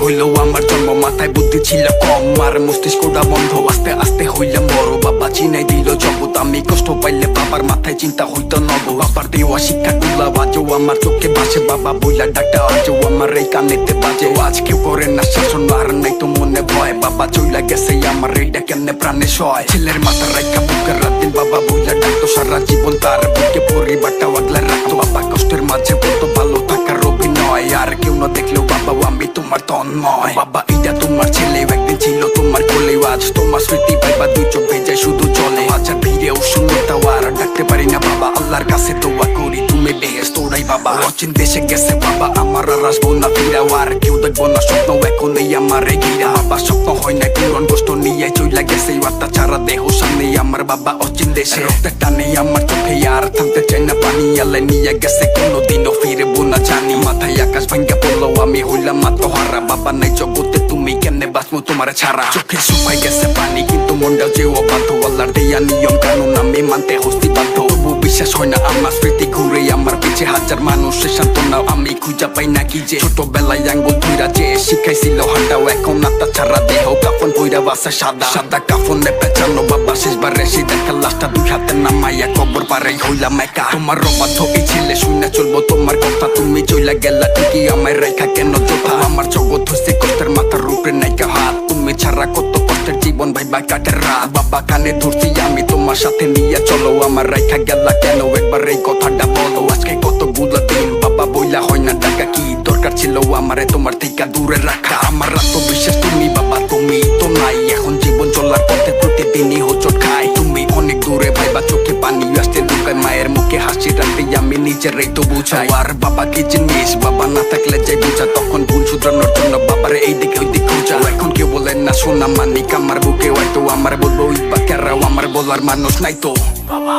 হইলো আমার জন্ম, মাথায় বুদ্ধি ছিল কম, আর মস্তিষ্কটা বন্ধ, আস্তে আস্তে হইলাম বড়। বাবা চিনাই দিল জগৎ, আমি কষ্ট পাইলে বাবার মাথায় চিন্তা হইতো নব। বাবার দেওয়া শিক্ষা গুলা আজও আমার চোখে ভাসে, বাবা বইলা ডাক্তার আজও আমার এই কানেতে বাজে। আজ কেউ করে না শাসন, আর নাই তো মনে ভয়, বাবা চইলা গেছে আমার এইটা কেমনে প্রাণে সয়। ছেলের মাথা রাইখা বুকের রাত দিন বাবা বইলা ডাকতো, সারা জীবন তার বুকে পরিবারটা আগলা রাখতো। বাবা কষ্টের মাঝে বলতো ভালো থাকার অভিনয়, আর কেউ না দেখলেও বাবা আমি তোমার তন্ময়। বাবা এটা তোমার ছেলে, একদিন ছিল তোমার কোলে, আজ তোমার স্মৃতি পাইবা দুই চোখ ভেজে শুধু চলে। আজ আর ভিড়েও শূন্যতা আর ডাকতে পারি না বাবা, আল্লাহর কাছে দোয়া করি তুমি বেহেশত ওরাই বাবা। অচিন দেশে গেছে বাবা আমার, আর আসবো না ফিরাও, আর কেউ দেখবো না স্বপ্ন এখন এই আমার ঘিরা। বাবা স্বপ্ন হয় না পূরণ, কষ্ট নিয়ে চইলা গেছে আত্মা ছাড়া দেহ সামনে আমার বাবা অচিন দেশে। রক্তের টানে আমার চোখে আর থামতে চাই না পানি, আল্লাহ নিয়ে গেছে কোনোদিনও ফিরবো না জানি। মাথায় আকাশ ভাঙ্গা পড়লো আমি হইলাম আত্মহারা, বাবা নাই জগতে তুমি কেমনে বাঁচবো তোমার ছাড়া। চোখে শুকাই গেছে পানি কিন্তু মনটা যে অবাধ্য, আল্লাহর দেয়া নিয়ম কানুন আমি মানতে হস্তি বাধ্য। তবু বিশ্বাস হয় না আমার স্মৃতি ঘুরে আমার পিছে, হাজার মানুষের সান্ত্বনা আমি খুঁজা পাই না কি যে। ছোটবেলায় আঙ্গুল ধুইরা যে শিখাইছিল হাঁটাও, এখন আত্মা ছাড়া দেহ কাফন কইরা বাসা সাদা সাদা কাফনে পেঁচানো। বাবা শেষবার রেসি দেখা লাশটা দুই হাতে নামাইয়া কবর পারে হইলাম একা। তোমার অবাধ্য এই ছেলে শুনে চলবো তোমার কথা, তুমি চইলা গেলা ঠিকই আমায় রেখা কেন যোথা। আমার জগৎ হইছে কষ্টের মাথার উপরে নাইকা হাত, তুমি ছাড়া কত কষ্টের জীবন ভাইবা কাটের রাত। বাবা কানে ধরছি আমি তোমার সাথে নিয়ে চলো, আমার রেখা গেলা কেন একবার এই কথাটা বলো। আজকে কতগুলো দিন বাবা বইলা হয় না টাকা, কি দরকার ছিল আমারে তোমার থেকে দূরে রাখা। আমার আত্মবিশ্বাস তুমি বাবা তুমি তো নাই, এখন জীবন চলার পথে প্রতিদিনই হোঁচট খাই। তুমি অনেক দূরে ভাইবা চোখে পানি আসতে লুকায়, মায়ের মুখে হাসি রাখতে আমি নিজেরাই তো বুঝাই। আর বাবা কি জিনিস বাবা না থাকলে যাই বুঝা, তখন ভুল শুধরানোর জন্য বাবারে এই দিকে ওই দিকে খোঁজা। এখন কেউ বলেন না সোনা মানিক আমার বুকে হয়তো, আমার বলবো ওই বাকেরাও আমার বলার মানুষ নাই তো বাবা।